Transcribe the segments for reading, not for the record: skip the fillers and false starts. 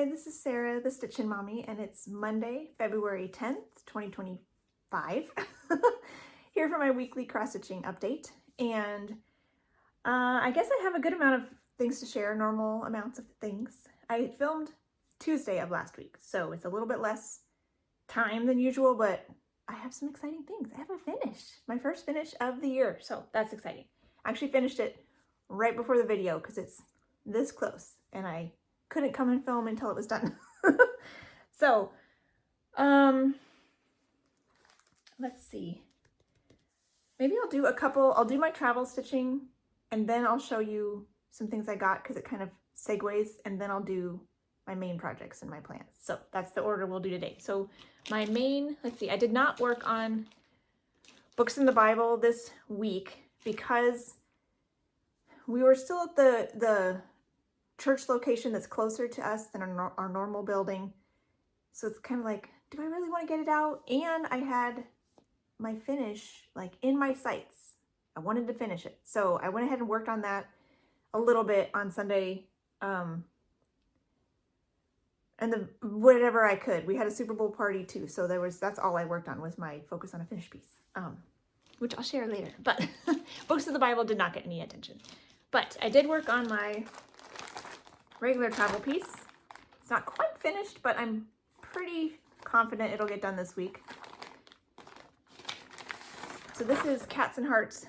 Hi, this is Sarah, the Stitchin' Mommy, and it's Monday, February 10th, 2025. Here for my weekly cross-stitching update. And I guess I have a good amount of things to share, normal amounts of things. I filmed Tuesday of last week, so it's a little bit less time than usual, but I have some exciting things. I have a finish, my first finish of the year, so that's exciting. I actually finished it right before the video because it's this close, and I couldn't come and film until it was done. So, let's see. Maybe I'll do my travel stitching, and then I'll show you some things I got because it kind of segues, and then I'll do my main projects and my plans. So that's the order we'll do today. So my main, let's see, I did not work on books in the Bible this week because we were still at the church location that's closer to us than our normal building. So it's kind of like, do I really want to get it out? And I had my finish like in my sights. I wanted to finish it. So I went ahead and worked on that a little bit on Sunday. And whatever I could. We had a Super Bowl party too. So that's all I worked on was my focus on a finished piece. Which I'll share later. But books of the Bible did not get any attention. But I did work on my regular travel piece. It's not quite finished, but I'm pretty confident it'll get done this week. So this is Cats and Hearts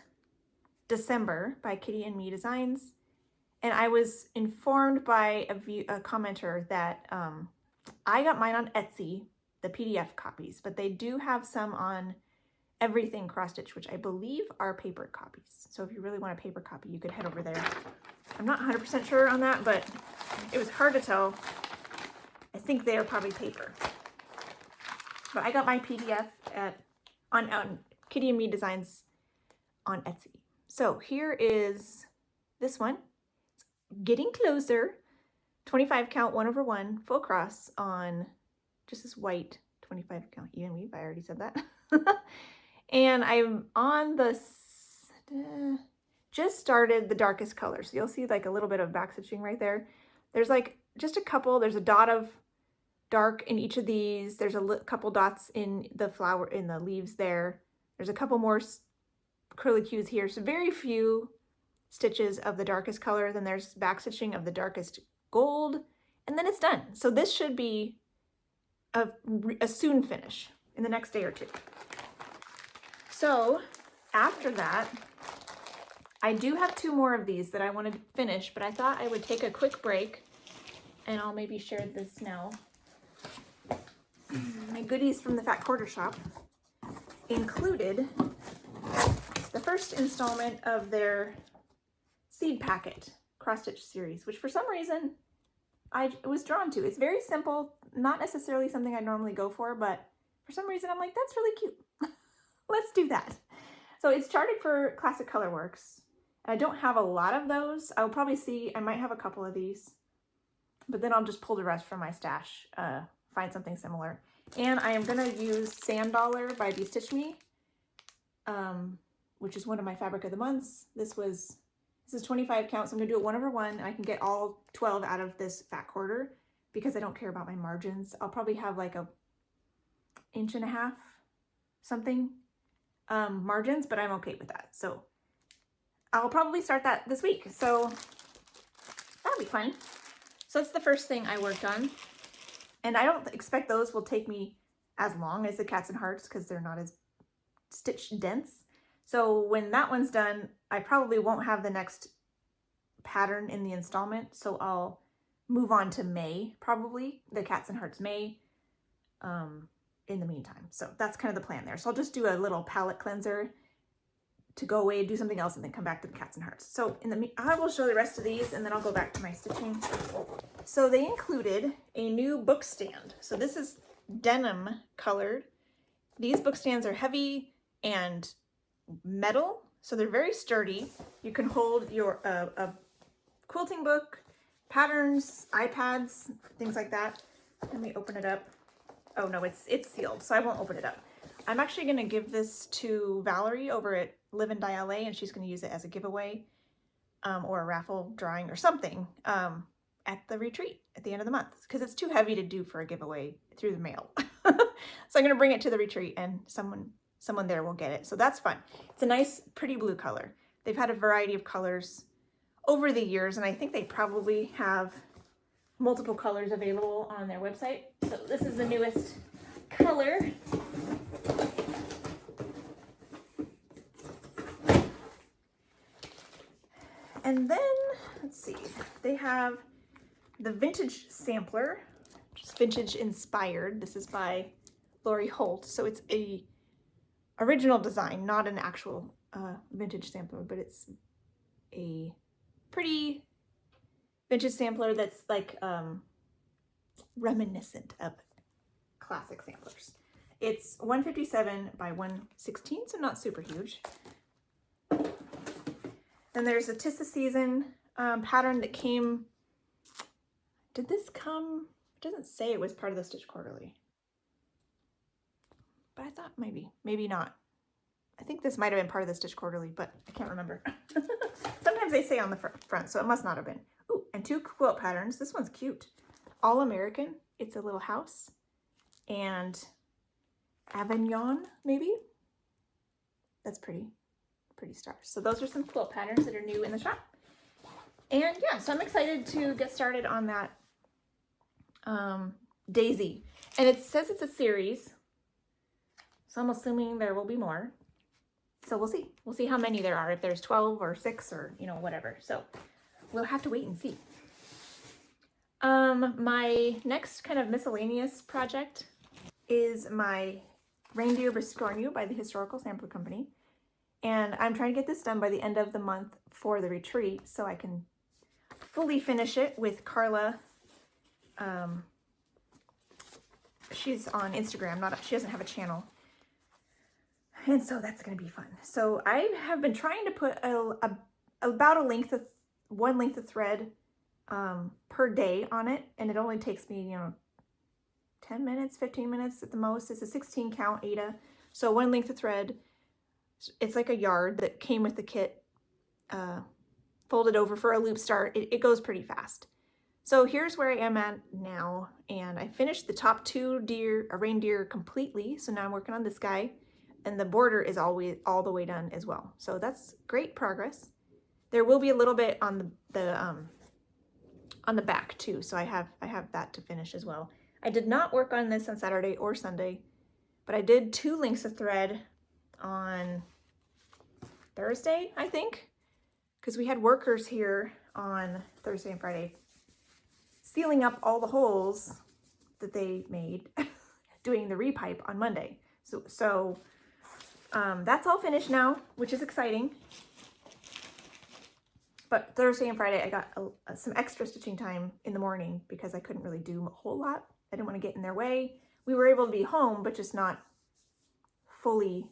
December by Kitty and Me Designs. And I was informed by a commenter that I got mine on Etsy, the PDF copies, but they do have some on Everything Cross Stitch, which I believe are paper copies. So if you really want a paper copy, you could head over there. I'm not 100% sure on that, but it was hard to tell. I think they are probably paper. But I got my PDF on Kitty and Me Designs on Etsy. So here is this one. It's Getting Closer, 25 count 1/1 full cross on just this white 25 count even weave. I already said that. And I'm on just started the darkest color. So you'll see like a little bit of back stitching right there. There's like just a couple, there's a dot of dark in each of these. There's a couple dots in the flower, in the leaves there. There's a couple more curlicues here. So very few stitches of the darkest color. Then there's back stitching of the darkest gold, and then it's done. So this should be a soon finish in the next day or two. So after that, I do have 2 more of these that I want to finish, but I thought I would take a quick break, and I'll maybe share this now. My goodies from the Fat Quarter Shop included the first installment of their seed packet cross-stitch series, which for some reason I was drawn to. It's very simple, not necessarily something I normally go for, but for some reason I'm like, that's really cute. Let's do that. So it's charted for Classic Colorworks. I don't have a lot of those. I'll probably see, I might have a couple of these, but then I'll just pull the rest from my stash, find something similar. And I am gonna use Sand Dollar by Be Stitch Me, which is one of my fabric of the months. This is 25 count, so I'm gonna do it 1/1, and I can get all 12 out of this fat quarter because I don't care about my margins. I'll probably have like a 1.5 inch something margins, but I'm okay with that. So I'll probably start that this week. So that'll be fun. So that's the first thing I worked on. And I don't expect those will take me as long as the Cats and Hearts because they're not as stitch dense. So when that one's done, I probably won't have the next pattern in the installment. So I'll move on to May, probably, the Cats and Hearts May, in the meantime. So that's kind of the plan there. So I'll just do a little palette cleanser to go away, do something else, and then come back to the Cats and Hearts. So I will show the rest of these, and then I'll go back to my stitching. So they included a new book stand. So this is denim colored. These book stands are heavy and metal, so they're very sturdy. You can hold your a quilting book, patterns, iPads, things like that. Let me open it up. Oh no, it's sealed, so I won't open it up. I'm actually gonna give this to Valerie over at Live and Die LA, and she's gonna use it as a giveaway or a raffle drawing or something. at the retreat at the end of the month because it's too heavy to do for a giveaway through the mail. So I'm going to bring it to the retreat and someone there will get it. So that's fun. It's a nice, pretty blue color. They've had a variety of colors over the years, and I think they probably have multiple colors available on their website. So this is the newest color. And then, let's see, they have the vintage sampler, which is vintage inspired. This is by Lori Holt. So it's a original design, not an actual vintage sampler, but it's a pretty vintage sampler that's like reminiscent of classic samplers. It's 157 by 116, so not super huge. Then there's a 'Tis the Season pattern that came. Did this come? It doesn't say it was part of the Stitch Quarterly, but I thought maybe not. I think this might have been part of the Stitch Quarterly, but I can't remember. Sometimes they say on the front, so it must not have been. Ooh, and 2 quilt patterns. This one's cute. All American. It's a little house. And Avignon, maybe? That's pretty stars. So those are some quilt patterns that are new in the shop. And yeah, so I'm excited to get started on that Daisy. And it says it's a series, so I'm assuming there will be more. So we'll see. We'll see how many there are, if there's 12 or 6 or, you know, whatever. So we'll have to wait and see. My next kind of miscellaneous project is my Reindeer Bescorn You by the Historical Sampler Company. And I'm trying to get this done by the end of the month for the retreat so I can fully finish it with Carla. She's on Instagram, she doesn't have a channel. And so that's going to be fun. So I have been trying to put about one length of thread per day on it. And it only takes me, you know, 10 minutes, 15 minutes at the most. It's a 16 count Aida. So one length of thread. It's like a yard that came with the kit, folded over for a loop start. It goes pretty fast. So here's where I am at now. And I finished the top 2 reindeer completely. So now I'm working on this guy. And the border is all the way done as well. So that's great progress. There will be a little bit on the back too. So I have that to finish as well. I did not work on this on Saturday or Sunday, but I did 2 lengths of thread on Thursday, I think, because we had workers here on Thursday and Friday sealing up all the holes that they made doing the repipe on Monday. So that's all finished now, which is exciting. But Thursday and Friday, I got some extra stitching time in the morning because I couldn't really do a whole lot. I didn't want to get in their way. We were able to be home, but just not fully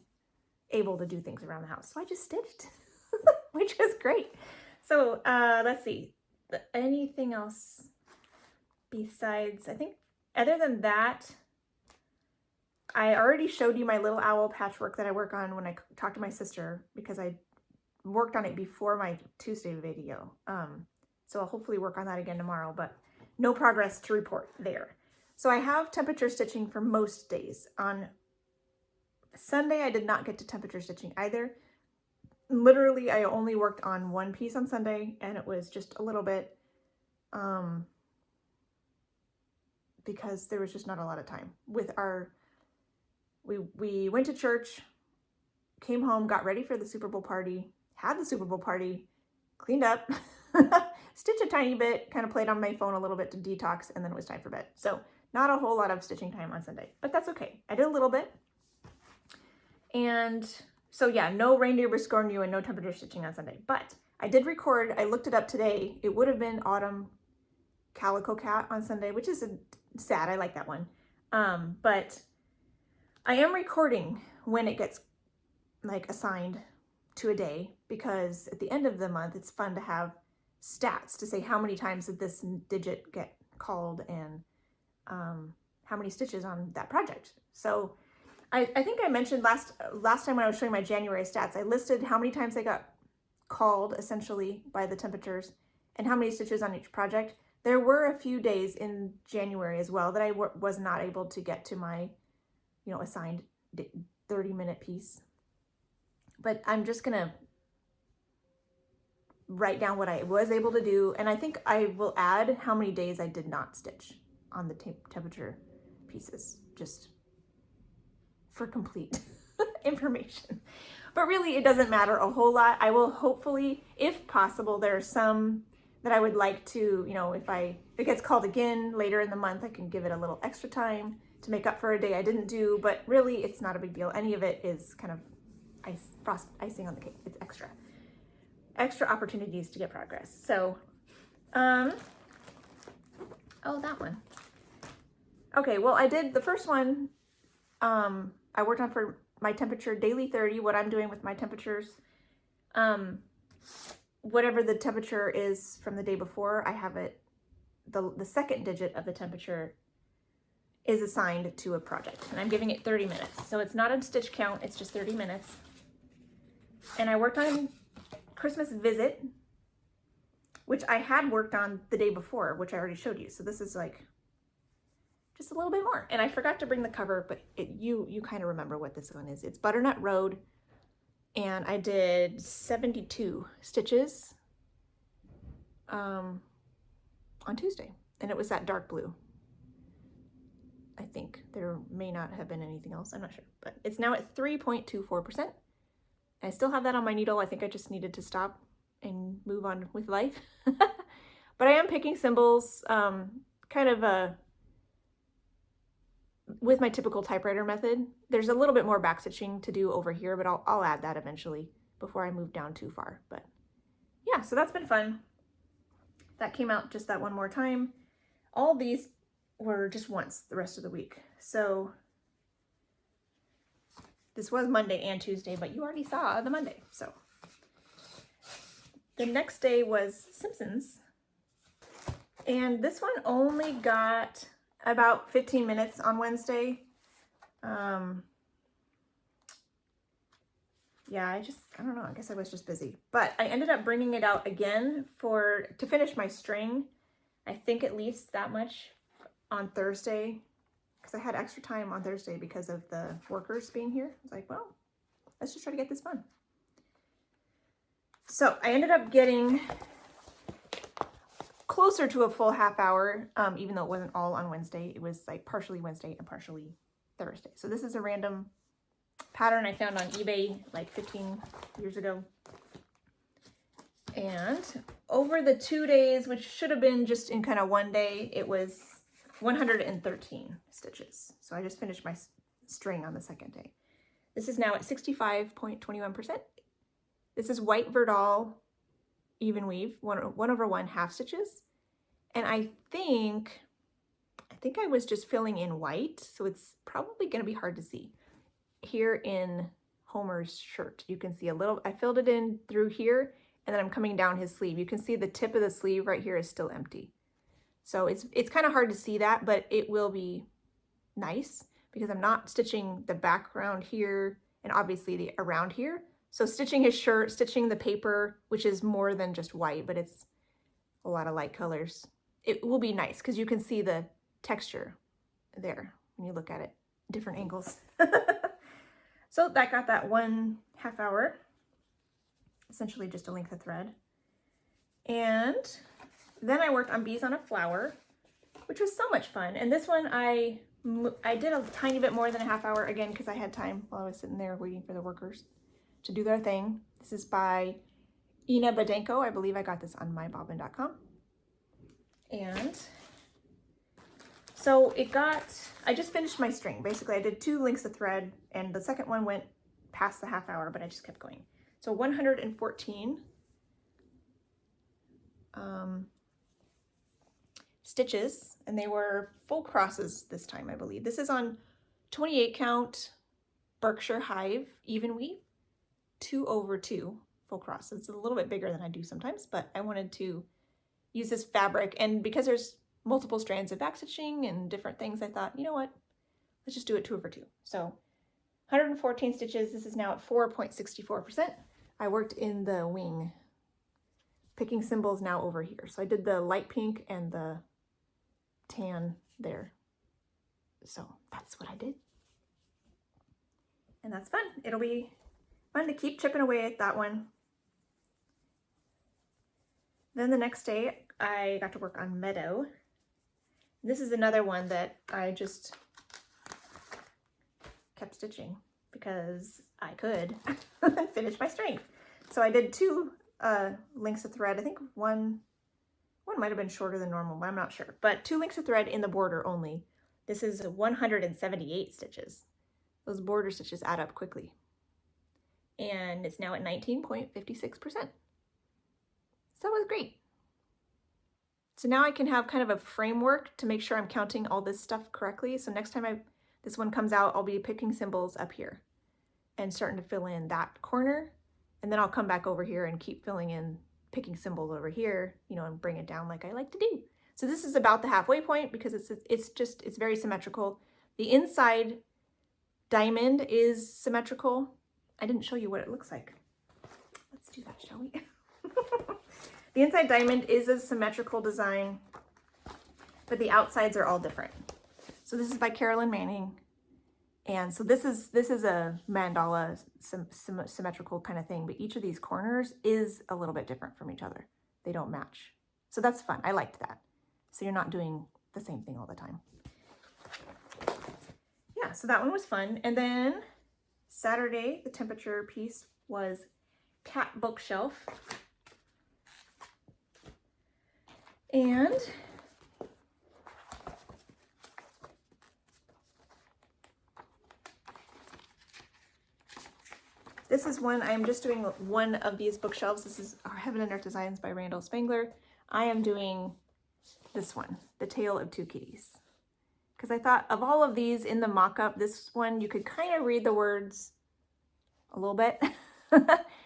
able to do things around the house. So I just stitched, which was great. So let's see. Anything else besides, I think, other than that, I already showed you my little owl patchwork that I work on when I talked to my sister, because I worked on it before my Tuesday video. So I'll hopefully work on that again tomorrow, but no progress to report there. So I have temperature stitching for most days. On Sunday, I did not get to temperature stitching either. Literally, I only worked on one piece on Sunday, and it was just a little bit, because there was just not a lot of time. We went to church, came home, got ready for the Super Bowl party, had the Super Bowl party, cleaned up, stitched a tiny bit, kind of played on my phone a little bit to detox, and then it was time for bed. So not a whole lot of stitching time on Sunday, but that's okay. I did a little bit. And so yeah, no Reindeer Bescorn You and no temperature stitching on Sunday, but I did record, I looked it up today. It would have been Autumn Calico Cat on Sunday, which is sad. I like that one. But I am recording when it gets like assigned to a day, because at the end of the month, it's fun to have stats to say how many times did this digit get called and how many stitches on that project. So I think I mentioned last time when I was showing my January stats, I listed how many times they got called essentially by the temperatures and how many stitches on each project. There were a few days in January as well that I was not able to get to my, assigned 30-minute piece. But I'm just going to write down what I was able to do. And I think I will add how many days I did not stitch on the temperature pieces, just for complete information. But really, it doesn't matter a whole lot. I will hopefully, if possible, there are some that I would like to, if it gets called again later in the month, I can give it a little extra time to make up for a day I didn't do, but really it's not a big deal. Any of it is kind of frost icing on the cake. It's extra opportunities to get progress. So, oh, that one. Okay, well, I did the first one. I worked on for my temperature, daily 30, what I'm doing with my temperatures. Whatever the temperature is from the day before, I have it, the second digit of the temperature is assigned to a project, and I'm giving it 30 minutes. So it's not a stitch count, it's just 30 minutes. And I worked on Christmas Visit, which I had worked on the day before, which I already showed you. So this is like just a little bit more. And I forgot to bring the cover, but you kind of remember what this one is. It's Butternut Road, and I did 72 stitches on Tuesday, and it was that dark blue. I think there may not have been anything else, I'm not sure, but it's now at 3.24%. I still have that on my needle. I think I just needed to stop and move on with life. But I am picking symbols, kind of with my typical typewriter method. There's a little bit more backstitching to do over here, but I'll add that eventually before I move down too far. But yeah, so that's been fun. That came out just that one more time. All these were just once the rest of the week. So this was Monday and Tuesday, but you already saw the Monday. So the next day was Simpsons. And this one only got about 15 minutes on Wednesday. Yeah, I don't know, I guess I was just busy. But I ended up bringing it out again to finish my string. I think at least that much on Thursday, because I had extra time on Thursday because of the workers being here. I was like, well, let's just try to get this done. So I ended up getting closer to a full half hour, even though it wasn't all on Wednesday. It was like partially Wednesday and partially Thursday. So this is a random pattern I found on eBay like 15 years ago. And over the 2 days, which should have been just in kind of one day, it was 113 stitches. So I just finished my string on the second day. This is now at 65.21%. This is white Verdal even weave, 1/1 half stitches. And I think I was just filling in white, so it's probably going to be hard to see. Here in Homer's shirt, you can see a little, I filled it in through here, and then I'm coming down his sleeve. You can see the tip of the sleeve right here is still empty. So it's kind of hard to see that, but it will be nice because I'm not stitching the background here and obviously the around here. So stitching his shirt, stitching the paper, which is more than just white, but it's a lot of light colors. It will be nice because you can see the texture there when you look at it, different angles. So that got that 1 half hour, essentially just a length of thread. And then I worked on Bees on a Flower, which was so much fun. And this one I did a tiny bit more than a half hour, again, because I had time while I was sitting there waiting for the workers to do their thing. This is by Ina Badenko. I believe I got this on mybobbin.com. And so I just finished my string. Basically, I did 2 lengths of thread, and the second one went past the half hour, but I just kept going. So 114 stitches, and they were full crosses this time, I believe. This is on 28 count Berkshire Hive even weave, 2/2 full cross. It's a little bit bigger than I do sometimes, but I wanted to use this fabric, and because there's multiple strands of backstitching and different things, I thought, you know what, let's just do it 2/2. So 114 stitches. This is now at 4.64%. I worked in the wing picking symbols now over here. So I did the light pink and the tan there. So that's what I did. And that's fun. It'll be fun to keep chipping away at that one. Then the next day I got to work on Meadow. This is another one that I just kept stitching because I could finish my strength. So I did 2 links of thread. I think one might have been shorter than normal, but I'm not sure. But 2 links of thread in the border only. This is 178 stitches. Those border stitches add up quickly. And it's now at 19.56%. So that was great. So now I can have kind of a framework to make sure I'm counting all this stuff correctly. So next time this one comes out, I'll be picking symbols up here and starting to fill in that corner. And then I'll come back over here and keep filling in, picking symbols over here, you know, and bring it down like I like to do. So this is about the halfway point because it's very symmetrical. The inside diamond is symmetrical. I didn't show you what it looks like. Let's do that, shall we? The inside diamond is a symmetrical design, but the outsides are all different. So this is by Carolyn Manning. And so this is a mandala symmetrical kind of thing, but each of these corners is a little bit different from each other. They don't match. So that's fun. I liked that. So you're not doing the same thing all the time. Yeah, so that one was fun. And then Saturday, the temperature piece was Cat Bookshelf. And this is one, I'm just doing one of these bookshelves. This is our Heaven and Earth Designs by Randall Spangler. I am doing this one, The Tale of Two Kitties. Because I thought of all of these in the mock-up, this one you could kind of read the words a little bit.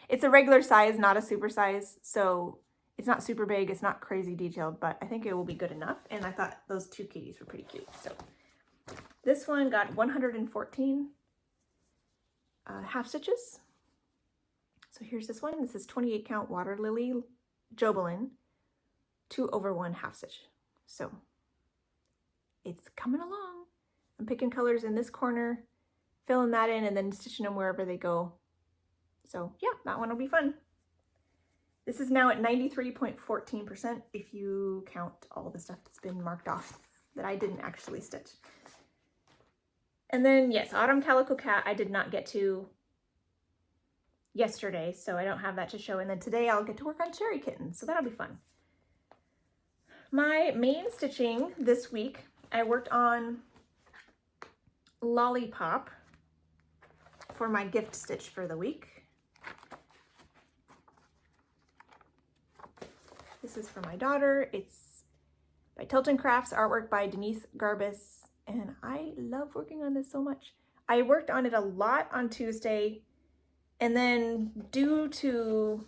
It's a regular size, not a super size, so it's not super big, it's not crazy detailed, but I think it will be good enough. And I thought those 2 kitties were pretty cute. So this one got 114 half stitches. So here's this one. This is 28 count Water Lily Jobelin, 2/1 half stitch. So it's coming along. I'm picking colors in this corner, filling that in, and then stitching them wherever they go. So yeah, that one will be fun. This is now at 93.14% if you count all the stuff that's been marked off that I didn't actually stitch. And then yes, Autumn Calico Cat I did not get to yesterday, so I don't have that to show. And then today I'll get to work on Cherry Kitten, so that'll be fun. My main stitching this week, I worked on Lollipop for my gift stitch for the week. This is for my daughter. It's by Tilton Crafts, artwork by Denise Garbus, and I love working on this so much. I worked on it a lot on Tuesday, and then due to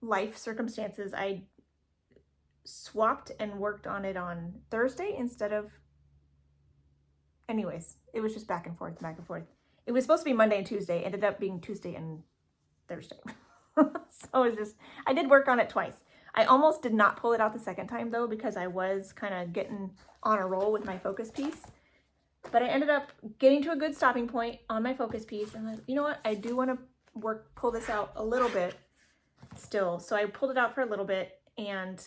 life circumstances, I swapped and worked on it on Thursday instead of, anyways, it was just back and forth, back and forth. It was supposed to be Monday and Tuesday, ended up being Tuesday and Thursday. So it was just, I did work on it twice. I almost did not pull it out the second time though, because I was kind of getting on a roll with my focus piece. But I ended up getting to a good stopping point on my focus piece, and like, you know what, I do want to pull this out a little bit still. So I pulled it out for a little bit and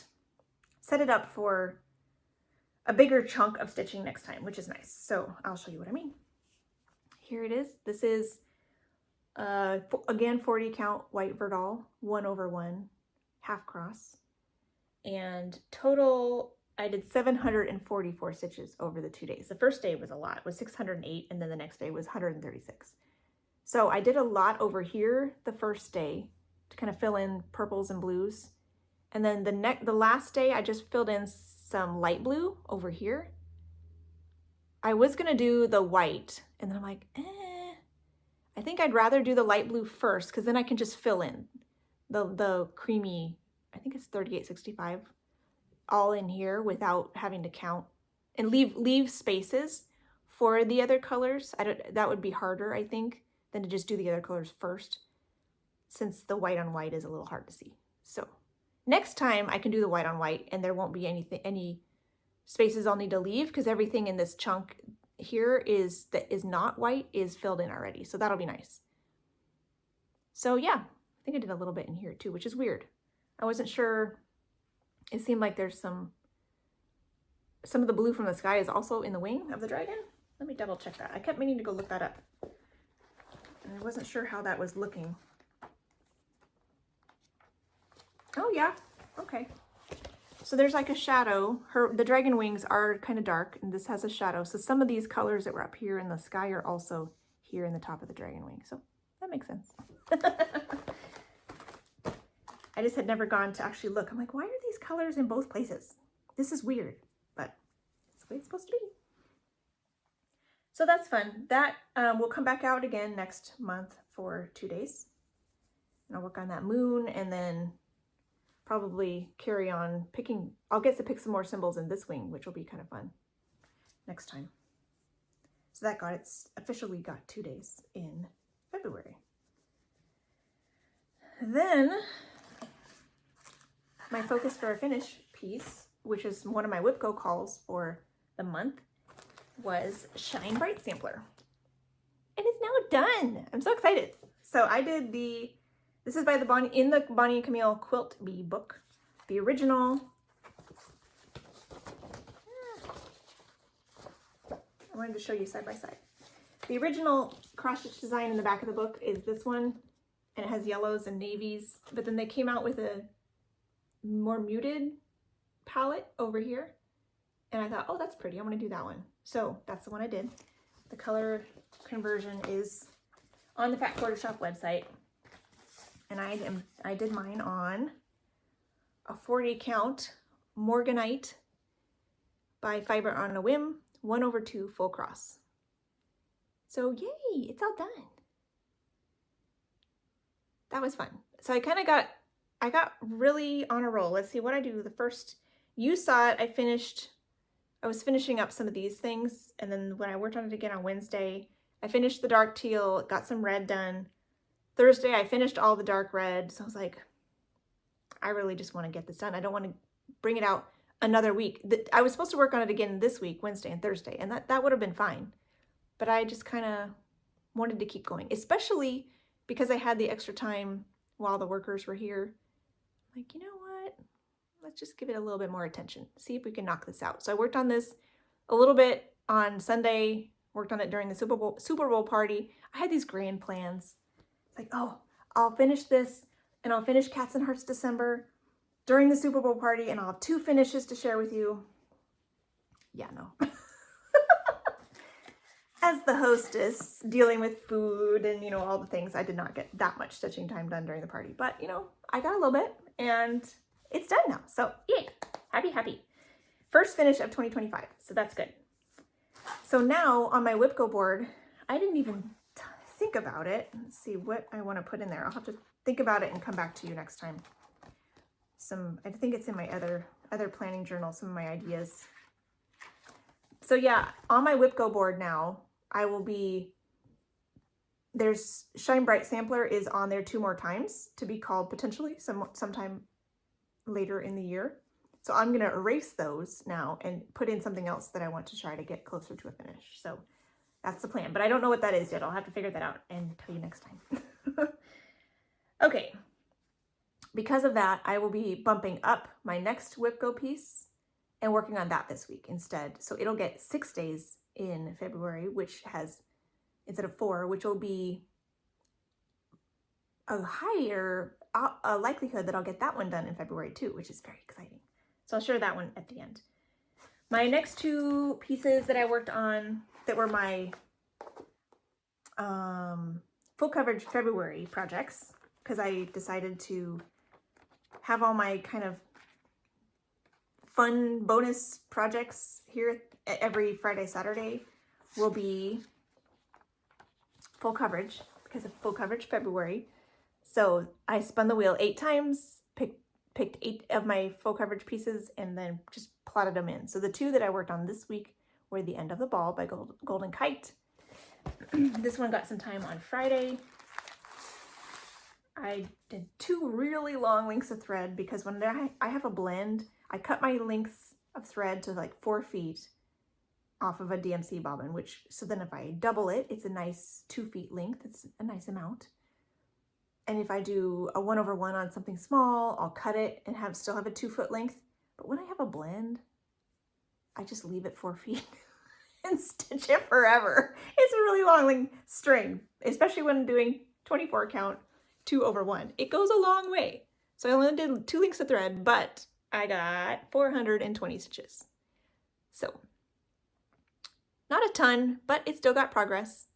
set it up for a bigger chunk of stitching next time, which is nice. So I'll show you what I mean. Here it is. This is again 40 count white Verdal 1/1 half cross, and total I did 744 stitches over the 2 days. The first day was a lot, it was 608, and then the next day was 136. So I did a lot over here the first day to kind of fill in purples and blues, and then the last day I just filled in some light blue over here. I was gonna do the white, and then I'm like, I think I'd rather do the light blue first, because then I can just fill in the creamy, I think it's 3865, all in here without having to count, and leave spaces for the other colors. That would be harder, I think, than to just do the other colors first, since the white on white is a little hard to see. So next time I can do the white on white and there won't be any spaces I'll need to leave because everything in this chunk here that is not white is filled in already. So that'll be nice. So yeah, I think I did a little bit in here too, which is weird. I wasn't sure. It seemed like there's some of the blue from the sky is also in the wing of the dragon. Let me double check that. I kept meaning to go look that up. And I wasn't sure how that was looking. Oh yeah, okay. So there's like a shadow. The dragon wings are kind of dark and this has a shadow. So some of these colors that were up here in the sky are also here in the top of the dragon wing. So that makes sense. I just had never gone to actually look. I'm like, why are these colors in both places? This is weird, but it's the way it's supposed to be. So that's fun. That will come back out again next month for 2 days. And I'll work on that moon and then probably carry on picking. I'll get to pick some more symbols in this wing, which will be kind of fun next time. So that officially got 2 days in February. Then my focus for a finish piece, which is one of my WIPCO calls for the month, was Shine Bright Sampler. And it's now done. I'm so excited. So I did this is by the Bonnie and Camille Quilt Bee book. The original. I wanted to show you side by side. The original cross-stitch design in the back of the book is this one, and it has yellows and navies, but then they came out with a more muted palette over here. And I thought, oh, that's pretty. I want to do that one. So that's the one I did. The color conversion is on the Fat Quarter Shop website. And I did mine on a 40 count Morganite by Fiber on a Whim, 1/2 full cross. So yay, it's all done. That was fun. So I got really on a roll. Let's see what I do. The first, you saw it, I was finishing up some of these things. And then when I worked on it again on Wednesday, I finished the dark teal, got some red done. Thursday, I finished all the dark red. So I was like, I really just want to get this done. I don't want to bring it out another week. I was supposed to work on it again this week, Wednesday and Thursday, and that would have been fine. But I just kind of wanted to keep going, especially because I had the extra time while the workers were here. Like, you know what? Let's just give it a little bit more attention. See if we can knock this out. So I worked on this a little bit on Sunday, worked on it during the Super Bowl party. I had these grand plans. It's like, oh, I'll finish this and I'll finish Cats and Hearts December during the Super Bowl party and I'll have 2 finishes to share with you. Yeah, no. As the hostess dealing with food and, you know, all the things, I did not get that much stitching time done during the party, but you know, I got a little bit and it's done now. So yay, happy. First finish of 2025. So that's good. So now on my WIPCO board, I didn't even think about it. Let's see what I want to put in there. I'll have to think about it and come back to you next time. I think it's in my other planning journal, some of my ideas. So yeah, on my WIPCO board now, there's Shine Bright Sampler is on there 2 more times to be called potentially sometime later in the year. So I'm going to erase those now and put in something else that I want to try to get closer to a finish. So that's the plan, but I don't know what that is yet. I'll have to figure that out and tell you next time. Okay. Because of that, I will be bumping up my next WIPCO piece and working on that this week instead. So it'll get 6 days in February, which has, instead of 4, which will be a higher likelihood that I'll get that one done in February too, which is very exciting. So I'll share that one at the end. My next 2 pieces that I worked on that were my full coverage February projects, because I decided to have all my kind of fun bonus projects here every Friday, Saturday will be full coverage because of full coverage February. So I spun the wheel 8 times, picked 8 of my full coverage pieces and then just plotted them in. So the 2 that I worked on this week were The End of the Ball by Golden Kite. This one got some time on Friday. I did 2 really long lengths of thread because when I have a blend, I cut my lengths of thread to like 4 feet off of a DMC bobbin, which, so then if I double it, it's a nice 2 feet length. It's a nice amount. And if I do a 1/1 on something small, I'll cut it and still have a 2 foot length. But when I have a blend, I just leave it 4 feet and stitch it forever. It's a really long string, especially when doing 24 count 2/1. It goes a long way. So I only did 2 lengths of thread, but I got 420 stitches. So not a ton, but it still got progress.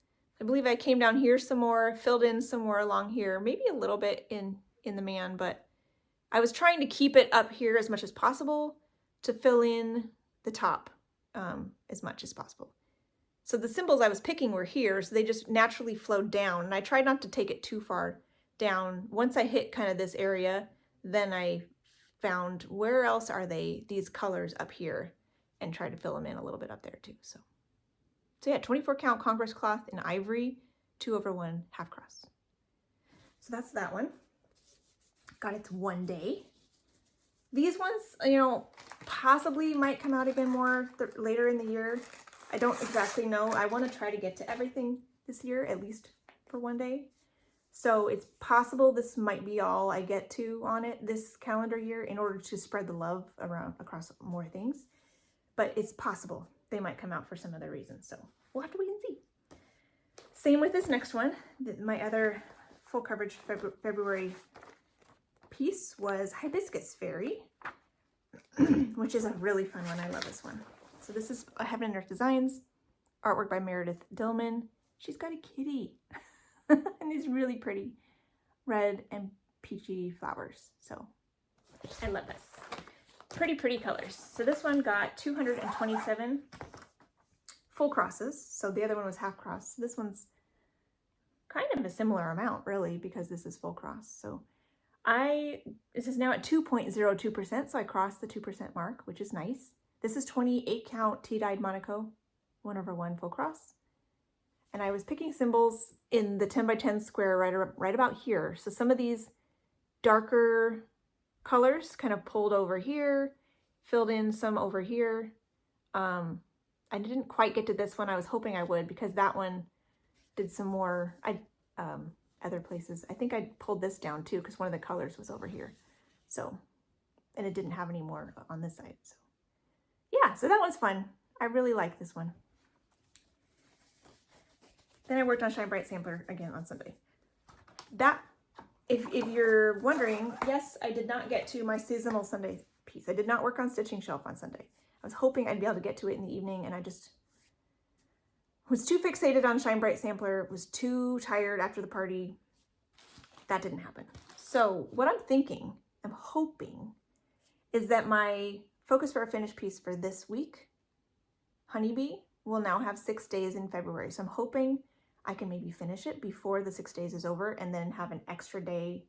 I believe I came down here some more, filled in some more along here, maybe a little bit in the man, but I was trying to keep it up here as much as possible to fill in the top as much as possible. So the symbols I was picking were here, so they just naturally flowed down, and I tried not to take it too far down. Once I hit kind of this area, then I found where else are these colors up here, and tried to fill them in a little bit up there too. So yeah, 24 count Congress cloth in ivory, 2/1 half cross. So that's that one. Got its 1 day. These ones, you know, possibly might come out again more later in the year. I don't exactly know. I want to try to get to everything this year, at least for 1 day. So it's possible this might be all I get to on it this calendar year in order to spread the love across more things. But it's possible they might come out for some other reason. So we'll have to wait and see. Same with this next one. My other full coverage February piece was Hibiscus Fairy, which is a really fun one. I love this one. So this is Heaven and Earth Designs, artwork by Meredith Dillman. She's got a kitty and these really pretty red and peachy flowers. So I love this. Pretty colors. So this one got 227 full crosses. So the other one was half cross. This one's kind of a similar amount really because this is full cross. So this is now at 2.02%, so I crossed the 2% mark, which is nice. This is 28 count tea-dyed Monaco, 1/1 full cross. And I was picking symbols in the 10 by 10 square right about here. So some of these darker colors kind of pulled over here, filled in some over here. I didn't quite get to this one. I was hoping I would because that one did some more, other places. I think I pulled this down too because one of the colors was over here. So, and it didn't have any more on this side. So yeah, so that one's fun. I really like this one. Then I worked on Shine Bright Sampler again on Sunday. That, if you're wondering, yes, I did not get to my seasonal Sunday piece. I did not work on Stitching Shelf on Sunday. I was hoping I'd be able to get to it in the evening, and I just was too fixated on Shine Bright Sampler, was too tired after the party. That didn't happen. So what I'm hoping, is that my Focus for a Finished piece for this week, Honeybee, will now have 6 days in February. So I'm hoping I can maybe finish it before the 6 days is over and then have an extra day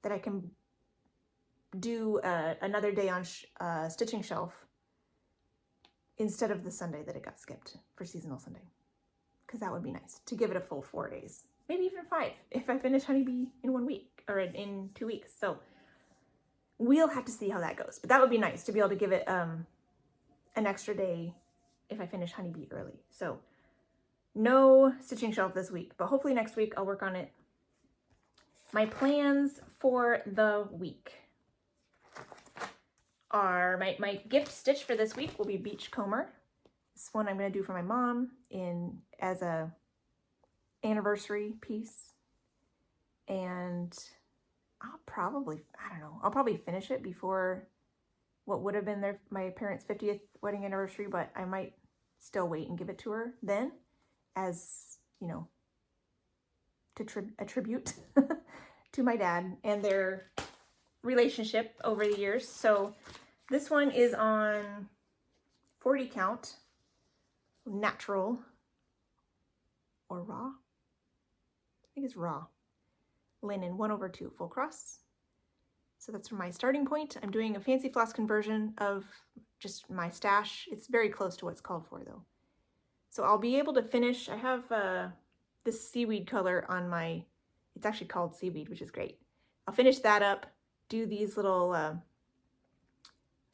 that I can do another day on Stitching Shelf instead of the Sunday that it got skipped for seasonal Sunday. Because that would be nice to give it a full 4 days, maybe even 5 if I finish Honeybee in 1 week or in 2 weeks. So we'll have to see how that goes, but that would be nice to be able to give it an extra day if I finish Honeybee early. So no Stitching Shelf this week, but hopefully next week I'll work on it. My plans for the week are my gift stitch for this week will be Beachcomber. This one I'm going to do for my mom as a anniversary piece, and I'll probably finish it before what would have been my parents' 50th wedding anniversary, but I might still wait and give it to her then, as you know, a tribute to my dad and their relationship over the years. So this one is on 40 count natural or raw. I think it's raw linen 1/2 full cross. So that's my starting point. I'm doing a fancy floss conversion of just my stash. It's very close to what's called for though. So I'll be able to finish. I have this seaweed color on it's actually called seaweed, which is great. I'll finish that up, do these little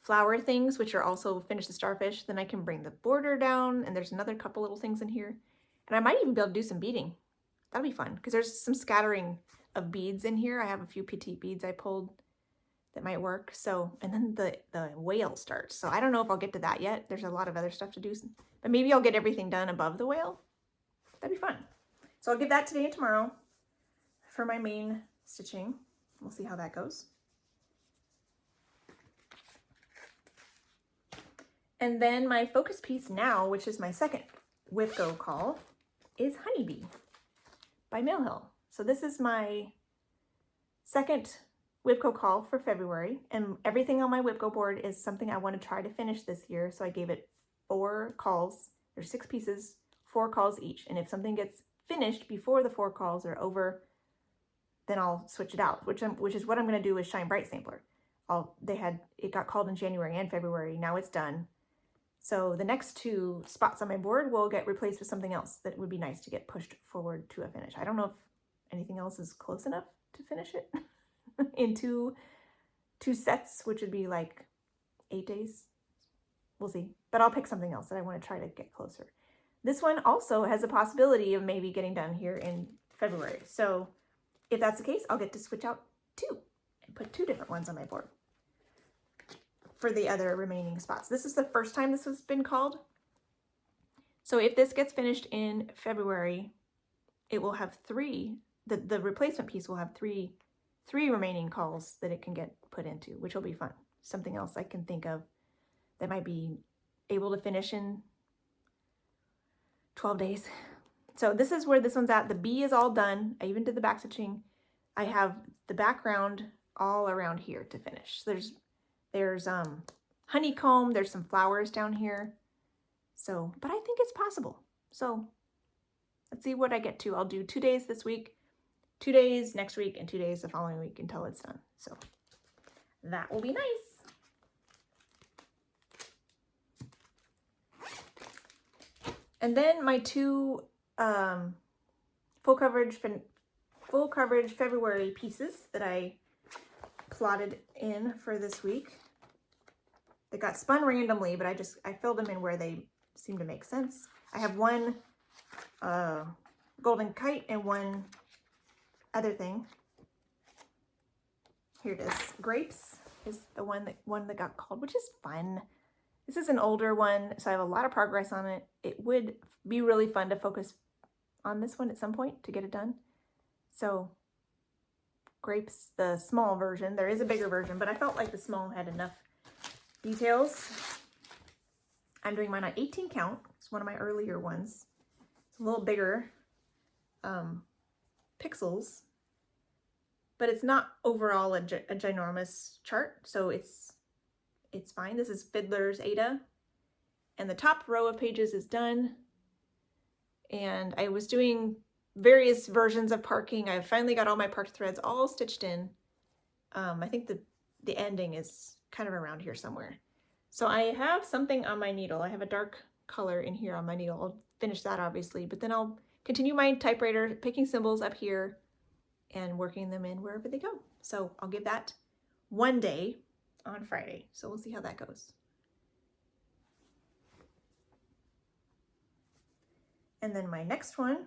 flower things, which are also finish the starfish. Then I can bring the border down, and there's another couple little things in here. And I might even be able to do some beading. That'll be fun, because there's some scattering of beads in here. I have a few petite beads I pulled that might work. So, and then the whale starts. So I don't know if I'll get to that yet. There's a lot of other stuff to do, but maybe I'll get everything done above the whale. That'd be fun. So I'll give that today and tomorrow for my main stitching. We'll see how that goes. And then my focus piece now, which is my second Whip Go call, is Honeybee by Mill Hill. So this is my second Whip Go call for February, and everything on my Whip Go board is something I want to try to finish this year. So I gave it 4 calls. There's 6 pieces, 4 calls each. And if something gets finished before the 4 calls are over, then I'll switch it out, which is what I'm going to do with Shine Bright Sampler. It got called in January and February. Now it's done. So the next 2 spots on my board will get replaced with something else that would be nice to get pushed forward to a finish. I don't know if anything else is close enough to finish it in two sets, which would be like 8 days. We'll see. But I'll pick something else that I want to try to get closer. This one also has a possibility of maybe getting done here in February. So if that's the case, I'll get to switch out 2 and put 2 different ones on my board for the other remaining spots. This is the first time this has been called. So if this gets finished in February, it will have 3, the replacement piece will have 3 remaining calls that it can get put into, which will be fun. Something else I can think of that might be able to finish in 12 days. So this is where this one's at. The bee is all done. I even did the back stitching. I have the background all around here to finish. There's honeycomb, there's some flowers down here. So, but I think it's possible. So let's see what I get to. I'll do 2 days this week, 2 days next week, and 2 days the following week until it's done. So that will be nice. And then my 2 full coverage February pieces that I plotted in for this week. They got spun randomly, but I filled them in where they seem to make sense. I have 1 golden kite and 1 other thing. Here it is. Grapes is the one that got called, which is fun. This is an older one, so I have a lot of progress on it. It would be really fun to focus on this one at some point to get it done. So grapes, the small version. There is a bigger version, but I felt like the small had enough details. I'm doing mine on 18 count. It's one of my earlier ones. It's a little bigger pixels, but it's not overall a ginormous chart, so it's fine. This is Fiddler's Ada, and the top row of pages is done. And I was doing various versions of parking. I finally got all my parked threads all stitched in. I think the ending is kind of around here somewhere. So I have something on my needle. I have a dark color in here on my needle. I'll finish that obviously, but then I'll continue my typewriter, picking symbols up here and working them in wherever they go. So I'll give that 1 day on Friday. So we'll see how that goes. And then my next one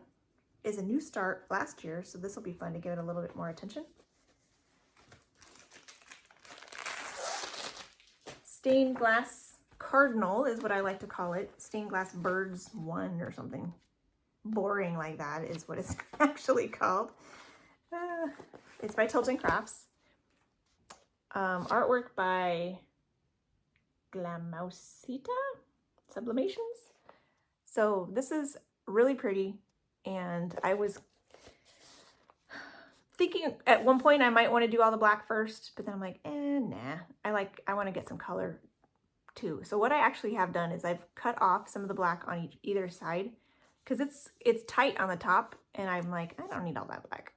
is a new start last year, so this will be fun to give it a little bit more attention. Stained Glass Cardinal is what I like to call it. Stained Glass Birds 1 or something boring like that is what it's actually called. It's by Tilton Crafts. Artwork by Glamousita Sublimations. So this is really pretty, and I was thinking at one point I might want to do all the black first, but then I'm like, nah. I want to get some color too. So what I actually have done is I've cut off some of the black on either side, because it's tight on the top, and I'm like, I don't need all that black.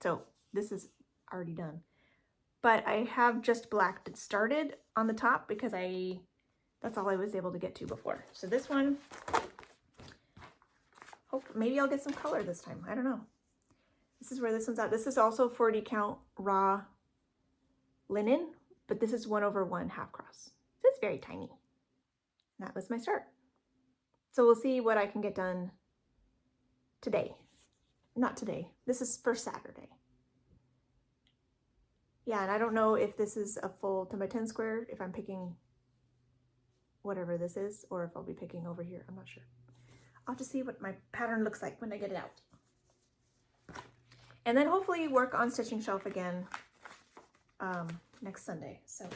So this is already done. But I have just black started on the top because that's all I was able to get to before. So this one, maybe I'll get some color this time. I don't know. This is where this one's at. This is also 40 count raw linen, but this is 1/1 half cross. So it's very tiny. And that was my start. So we'll see what I can get done today. Not today. This is for Saturday. Yeah, and I don't know if this is a full 10 by 10 square, if I'm picking whatever this is, or if I'll be picking over here. I'm not sure. I'll just see what my pattern looks like when I get it out. And then hopefully work on stitching shelf again next Sunday. So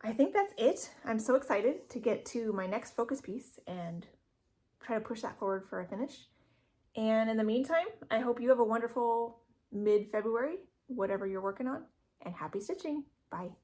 I think that's it. I'm so excited to get to my next focus piece and try to push that forward for a finish. And in the meantime, I hope you have a wonderful mid-February, whatever you're working on, and happy stitching. Bye.